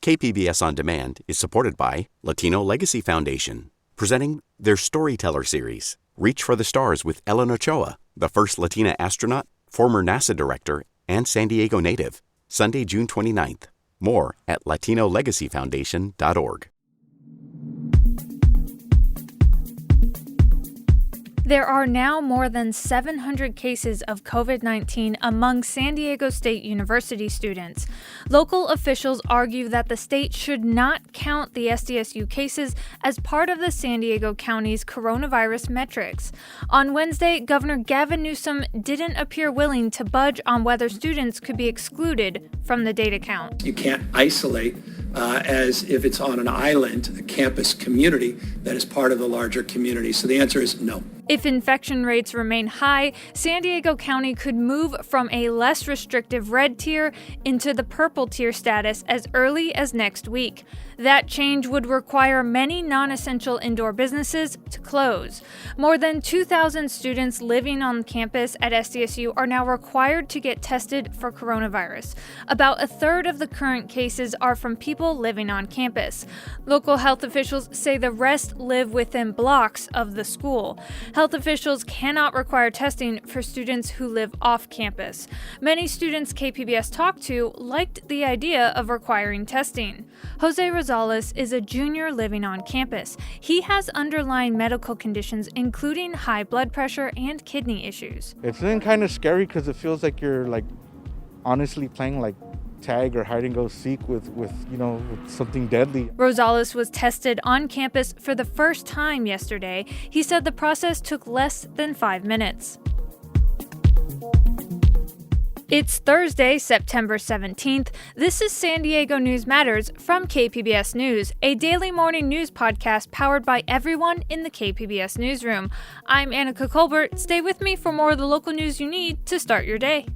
KPBS On Demand is supported by Latino Legacy Foundation, presenting their Storyteller series, Reach for the Stars with Ellen Ochoa, the first Latina astronaut, former NASA director, and San Diego native, Sunday, June 29th. More at latinolegacyfoundation.org. There are now more than 700 cases of COVID-19 among San Diego State University students. Local officials argue that the state should not count the SDSU cases as part of the San Diego County's coronavirus metrics. On Wednesday, Governor Gavin Newsom didn't appear willing to budge on whether students could be excluded from the data count. You can't isolate as if it's on an island, a campus community that is part of the larger community. So the answer is no. If infection rates remain high, San Diego County could move from a less restrictive red tier into the purple tier status as early as next week. That change would require many non-essential indoor businesses to close. More than 2,000 students living on campus at SDSU are now required to get tested for coronavirus. About a third of the current cases are from people living on campus. Local health officials say the rest live within blocks of the school. Health officials cannot require testing for students who live off campus. Many students KPBS talked to liked the idea of requiring testing. Jose Rosales is a junior living on campus. He has underlying medical conditions, including high blood pressure and kidney issues. It's been kind of scary because it feels like you're honestly playing tag or hide and go seek with something deadly. Rosales was tested on campus for the first time yesterday. He said the process took less than 5 minutes. It's Thursday, September 17th. This is San Diego News Matters from KPBS News, a daily morning news podcast powered by everyone in the KPBS newsroom. I'm Annika Colbert. Stay with me for more of the local news you need to start your day.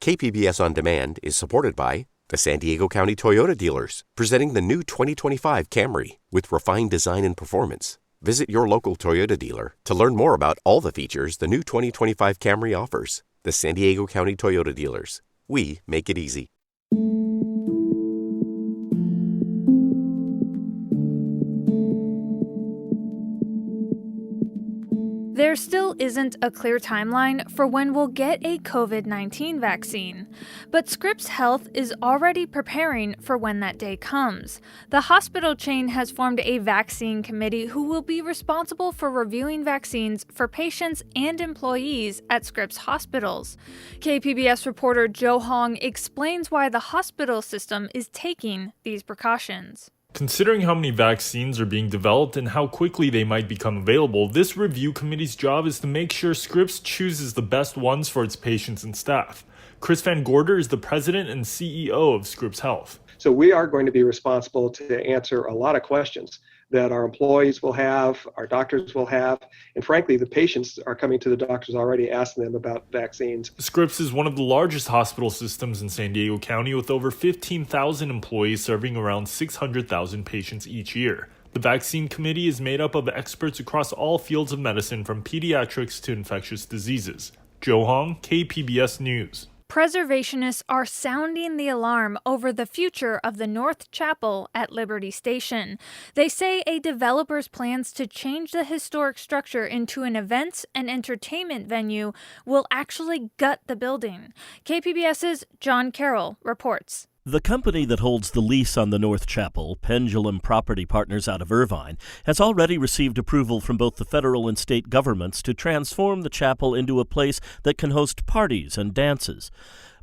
KPBS On Demand is supported by the San Diego County Toyota dealers, presenting the new 2025 Camry with refined design and performance. Visit your local Toyota dealer to learn more about all the features the new 2025 Camry offers. The San Diego County Toyota dealers. We make it easy. There still isn't a clear timeline for when we'll get a COVID-19 vaccine, but Scripps Health is already preparing for when that day comes. The hospital chain has formed a vaccine committee who will be responsible for reviewing vaccines for patients and employees at Scripps hospitals. KPBS reporter Joe Hong explains why the hospital system is taking these precautions. Considering how many vaccines are being developed and how quickly they might become available, this review committee's job is to make sure Scripps chooses the best ones for its patients and staff. Chris Van Gorder is the president and CEO of Scripps Health. So we are going to be responsible to answer a lot of questions that our employees will have, our doctors will have, and frankly, the patients are coming to the doctors already asking them about vaccines. Scripps is one of the largest hospital systems in San Diego County with over 15,000 employees serving around 600,000 patients each year. The vaccine committee is made up of experts across all fields of medicine from pediatrics to infectious diseases. Joe Hong, KPBS News. Preservationists are sounding the alarm over the future of the North Chapel at Liberty Station. They say a developer's plans to change the historic structure into an events and entertainment venue will actually gut the building. KPBS's John Carroll reports. The company that holds the lease on the North Chapel, Pendulum Property Partners out of Irvine, has already received approval from both the federal and state governments to transform the chapel into a place that can host parties and dances.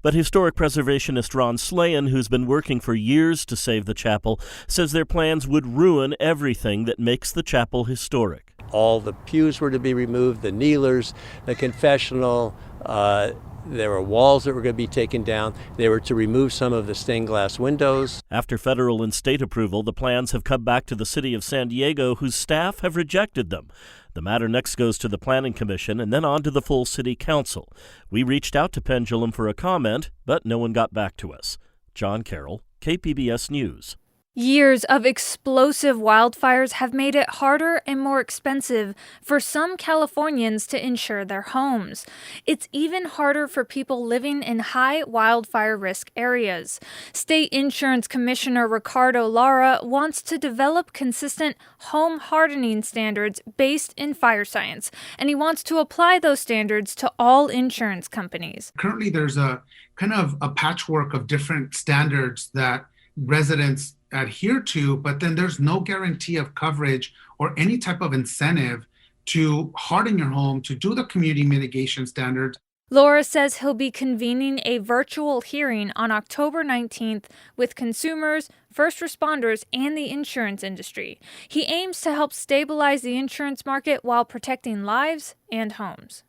But historic preservationist Ron Slayan, who's been working for years to save the chapel, says their plans would ruin everything that makes the chapel historic. All the pews were to be removed, the kneelers, the confessional, there were walls that were going to be taken down. They were to remove some of the stained glass windows. After federal and state approval, the plans have come back to the city of San Diego, whose staff have rejected them. The matter next goes to the Planning Commission and then on to the full city council. We reached out to Pendulum for a comment, but no one got back to us. John Carroll, KPBS News. Years of explosive wildfires have made it harder and more expensive for some Californians to insure their homes. It's even harder for people living in high wildfire risk areas. State Insurance Commissioner Ricardo Lara wants to develop consistent home hardening standards based in fire science, and he wants to apply those standards to all insurance companies. Currently, there's a kind of a patchwork of different standards that residents adhere to, but then there's no guarantee of coverage or any type of incentive to harden your home, to do the community mitigation standards. Laura says he'll be convening a virtual hearing on October 19th with consumers, first responders, and the insurance industry. He aims to help stabilize the insurance market while protecting lives and homes.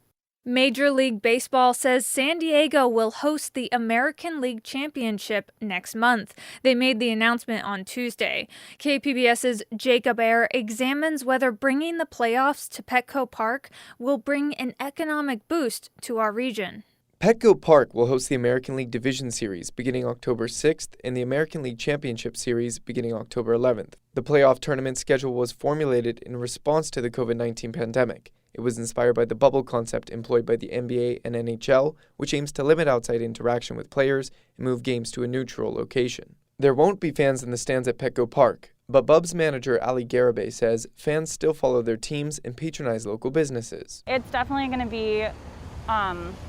Major League Baseball says San Diego will host the American League Championship next month. They made the announcement on Tuesday. KPBS's Jacob Ayer examines whether bringing the playoffs to Petco Park will bring an economic boost to our region. Petco Park will host the American League Division Series beginning October 6th and the American League Championship Series beginning October 11th. The playoff tournament schedule was formulated in response to the COVID-19 pandemic. It was inspired by the bubble concept employed by the NBA and NHL, which aims to limit outside interaction with players and move games to a neutral location. There won't be fans in the stands at Petco Park, but Bubs manager Ali Garibay says fans still follow their teams and patronize local businesses. It's definitely going to be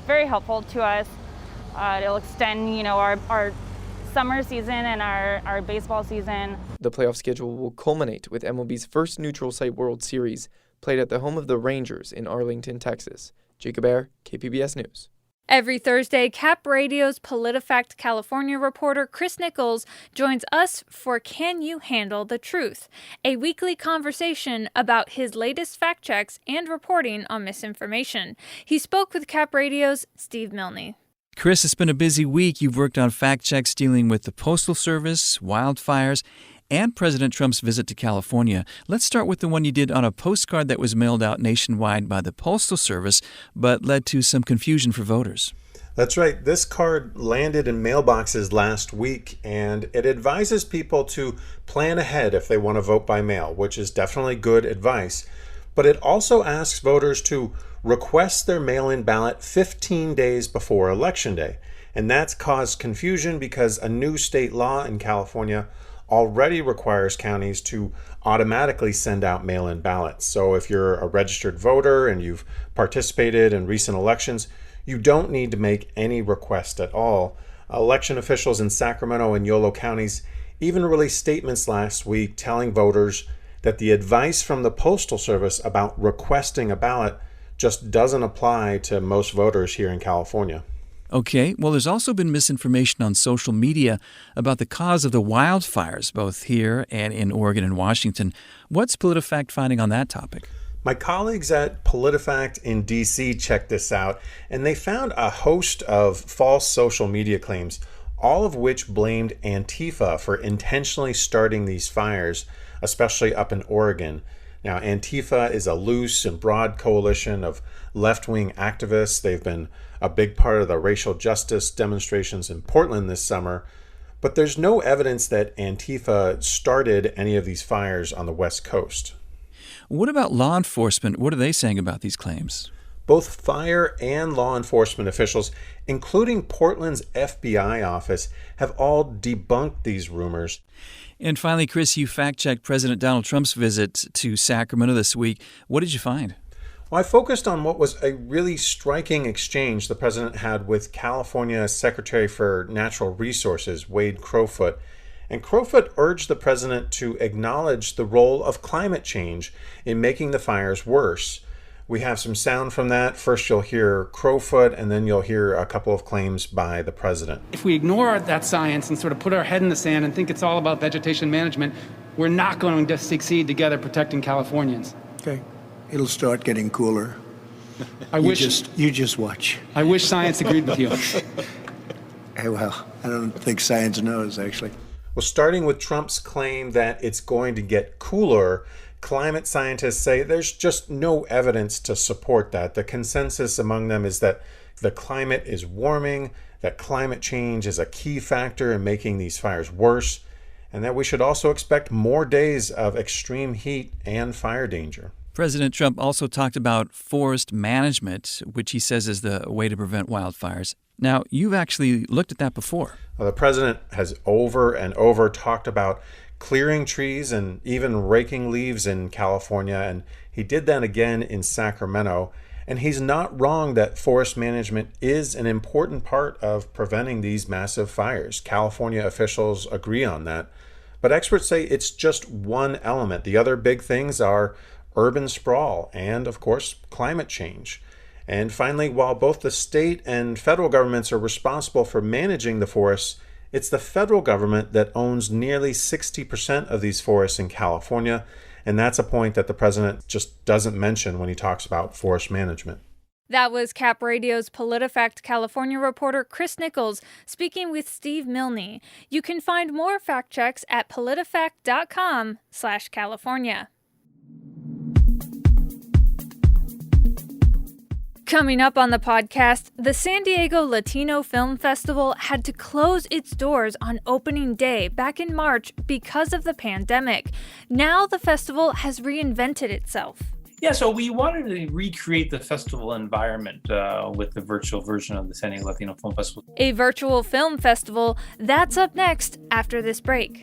very helpful to us. It'll extend, our summer season and our baseball season. The playoff schedule will culminate with MLB's first neutral site World Series, played at the home of the Rangers in Arlington, Texas. Jacob Ayer, KPBS News. Every Thursday, Cap Radio's PolitiFact California reporter Chris Nichols joins us for Can You Handle the Truth?, a weekly conversation about his latest fact checks and reporting on misinformation. He spoke with Cap Radio's Steve Milne. Chris, it's been a busy week. You've worked on fact checks dealing with the Postal Service, wildfires, and President Trump's visit to California. Let's start with the one you did on a postcard that was mailed out nationwide by the Postal Service, but led to some confusion for voters. That's right. This card landed in mailboxes last week, and it advises people to plan ahead if they want to vote by mail, which is definitely good advice. But it also asks voters to request their mail-in ballot 15 days before Election Day. And that's caused confusion because a new state law in California already requires counties to automatically send out mail-in ballots. So if you're a registered voter and you've participated in recent elections, you don't need to make any request at all. Election officials in Sacramento and Yolo counties even released statements last week telling voters that the advice from the Postal Service about requesting a ballot just doesn't apply to most voters here in California. Okay, well, there's also been misinformation on social media about the cause of the wildfires, both here and in Oregon and Washington. What's PolitiFact finding on that topic? My colleagues at PolitiFact in D.C. checked this out, and they found a host of false social media claims, all of which blamed Antifa for intentionally starting these fires, especially up in Oregon. Now, Antifa is a loose and broad coalition of left-wing activists. They've been a big part of the racial justice demonstrations in Portland this summer, but there's no evidence that Antifa started any of these fires on the West Coast. What about law enforcement? What are they saying about these claims? Both fire and law enforcement officials, including Portland's FBI office, have all debunked these rumors. And finally, Chris, you fact-checked President Donald Trump's visit to Sacramento this week. What did you find? Well, I focused on what was a really striking exchange the president had with California Secretary for Natural Resources, Wade Crowfoot. And Crowfoot urged the president to acknowledge the role of climate change in making the fires worse. We have some sound from that. First, you'll hear Crowfoot, and then you'll hear a couple of claims by the president. If we ignore that science and sort of put our head in the sand and think it's all about vegetation management, we're not going to succeed together protecting Californians. Okay. It'll start getting cooler. You just watch. I wish science agreed with you. Well, I don't think science knows, actually. Well, starting with Trump's claim that it's going to get cooler, climate scientists say there's just no evidence to support that. The consensus among them is that the climate is warming, that climate change is a key factor in making these fires worse, and that we should also expect more days of extreme heat and fire danger. President Trump also talked about forest management, which he says is the way to prevent wildfires. Now, you've actually looked at that before. Well, the president has over and over talked about clearing trees and even raking leaves in California, and he did that again in Sacramento. And he's not wrong that forest management is an important part of preventing these massive fires. California officials agree on that. But experts say it's just one element. The other big things are urban sprawl and, of course, climate change. And finally, while both the state and federal governments are responsible for managing the forests, it's the federal government that owns nearly 60% of these forests in California. And that's a point that the president just doesn't mention when he talks about forest management. That was Cap Radio's PolitiFact California reporter Chris Nichols speaking with Steve Milne. You can find more fact checks at politifact.com/California. Coming up on the podcast, the San Diego Latino Film Festival had to close its doors on opening day back in March because of the pandemic. Now the festival has reinvented itself. Yeah, so we wanted to recreate the festival environment with the virtual version of the San Diego Latino Film Festival. A virtual film festival, that's up next after this break.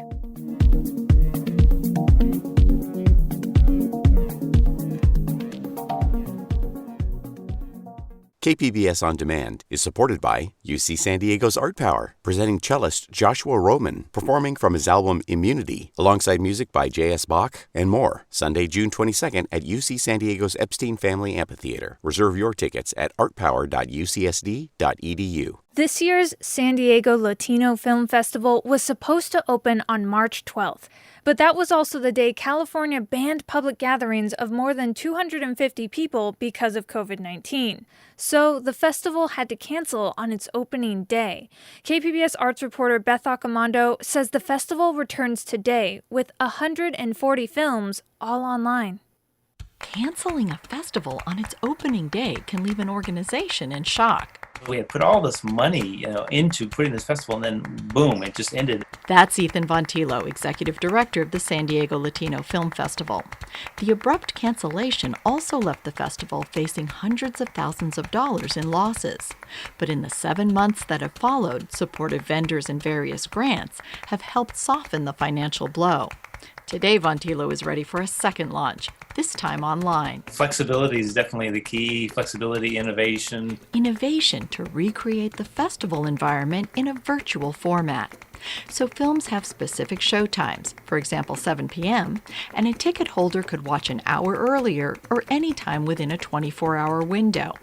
KPBS On Demand is supported by UC San Diego's Art Power, presenting cellist Joshua Roman, performing from his album Immunity, alongside music by J.S. Bach and more. Sunday, June 22nd at UC San Diego's Epstein Family Amphitheater. Reserve your tickets at artpower.ucsd.edu. This year's San Diego Latino Film Festival was supposed to open on March 12th, but that was also the day California banned public gatherings of more than 250 people because of COVID-19. So the festival had to cancel on its opening day. KPBS arts reporter Beth Accomando says the festival returns today with 140 films all online. Canceling a festival on its opening day can leave an organization in shock. We had put all this money, into putting this festival, and then boom, it just ended. That's Ethan Vontillo, executive director of the San Diego Latino Film Festival. The abrupt cancellation also left the festival facing hundreds of thousands of dollars in losses. But in the 7 months that have followed, supportive vendors and various grants have helped soften the financial blow. Today, Vontillo is ready for a second launch, this time online. Flexibility is definitely the key. Flexibility, innovation. Innovation to recreate the festival environment in a virtual format. So films have specific showtimes, for example 7 p.m., and a ticket holder could watch an hour earlier or any time within a 24-hour window.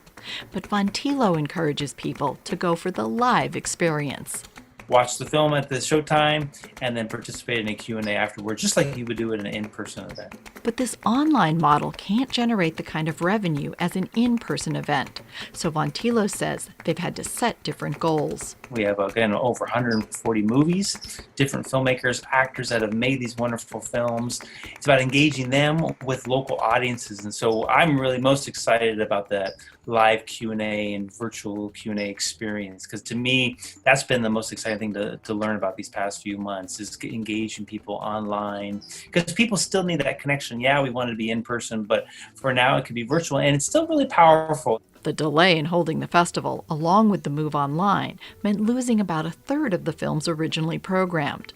But Vontillo encourages people to go for the live experience. Watch the film at the showtime and then participate in a Q&A afterwards, just like you would do at an in-person event. But this online model can't generate the kind of revenue as an in-person event. So Vontillo says they've had to set different goals. We have, again, over 140 movies, different filmmakers, actors that have made these wonderful films. It's about engaging them with local audiences. And so I'm really most excited about that live Q&A and virtual Q&A experience, because to me, that's been the most exciting thing to learn about these past few months, is engaging people online, because people still need that connection. Yeah, we want to be in person, but for now it could be virtual, and it's still really powerful. The delay in holding the festival, along with the move online, meant losing about a third of the films originally programmed.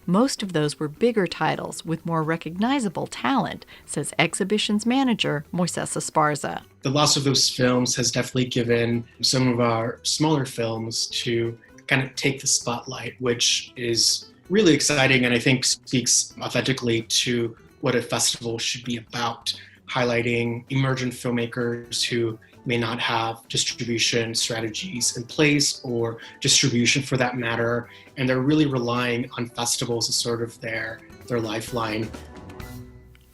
Most of those were bigger titles with more recognizable talent, says exhibitions manager Moises Esparza. The loss of those films has definitely given some of our smaller films to kind of take the spotlight, which is really exciting and I think speaks authentically to what a festival should be about, highlighting emergent filmmakers who may not have distribution strategies in place or distribution for that matter, and they're really relying on festivals as sort of their lifeline.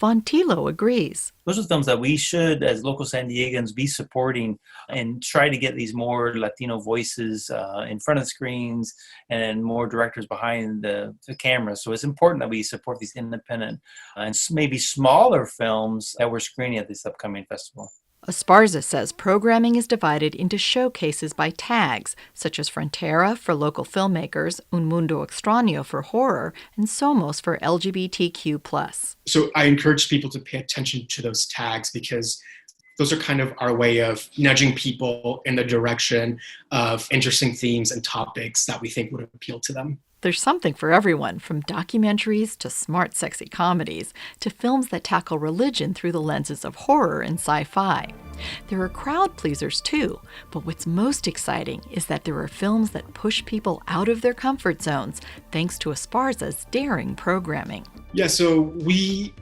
Vontillo agrees. Those are films that we should, as local San Diegans, be supporting and try to get these more Latino voices in front of the screens and more directors behind the camera. So it's important that we support these independent and maybe smaller films that we're screening at this upcoming festival. Esparza says programming is divided into showcases by tags, such as Frontera for local filmmakers, Un Mundo Extraño for horror, and Somos for LGBTQ+. So I encourage people to pay attention to those tags because those are kind of our way of nudging people in the direction of interesting themes and topics that we think would appeal to them. There's something for everyone, from documentaries to smart, sexy comedies to films that tackle religion through the lenses of horror and sci-fi. There are crowd pleasers too, but what's most exciting is that there are films that push people out of their comfort zones thanks to Esparza's daring programming. Yeah, so we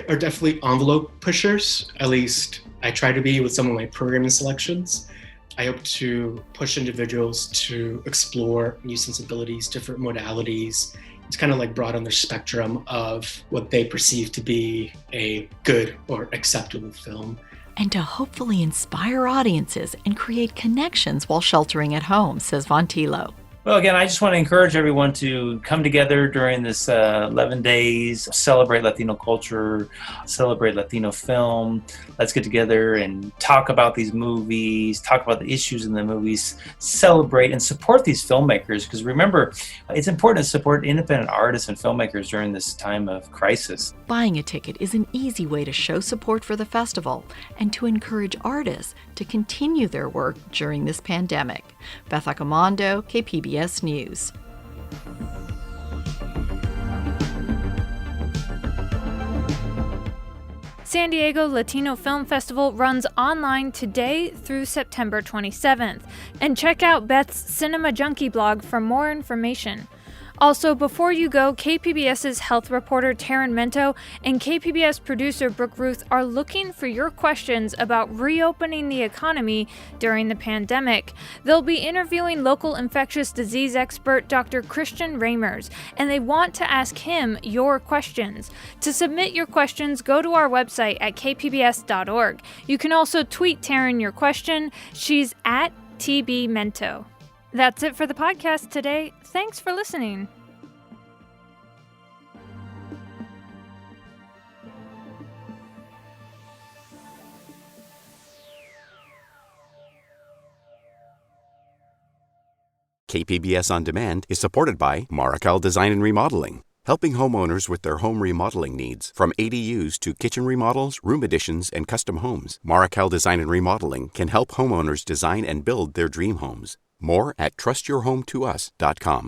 are definitely envelope pushers. At least I try to be with some of my programming selections. I hope to push individuals to explore new sensibilities, different modalities. It's kind of like broaden their spectrum of what they perceive to be a good or acceptable film. And to hopefully inspire audiences and create connections while sheltering at home, says Vontilo. Well, again, I just want to encourage everyone to come together during this 11 days, celebrate Latino culture, celebrate Latino film. Let's get together and talk about these movies, talk about the issues in the movies, celebrate and support these filmmakers. Because remember, it's important to support independent artists and filmmakers during this time of crisis. Buying a ticket is an easy way to show support for the festival and to encourage artists to continue their work during this pandemic. Beth Accomando, KPBS News. San Diego Latino Film Festival runs online today through September 27th. And check out Beth's Cinema Junkie blog for more information. Also, before you go, KPBS's health reporter Taryn Mento and KPBS producer Brooke Ruth are looking for your questions about reopening the economy during the pandemic. They'll be interviewing local infectious disease expert Dr. Christian Ramers, and they want to ask him your questions. To submit your questions, go to our website at kpbs.org. You can also tweet Taryn your question. She's at TBMento. That's it for the podcast today. Thanks for listening. KPBS On Demand is supported by Marrocale Design and Remodeling, helping homeowners with their home remodeling needs. From ADUs to kitchen remodels, room additions, and custom homes, Marrocale Design and Remodeling can help homeowners design and build their dream homes. More at trustyourhometous.com.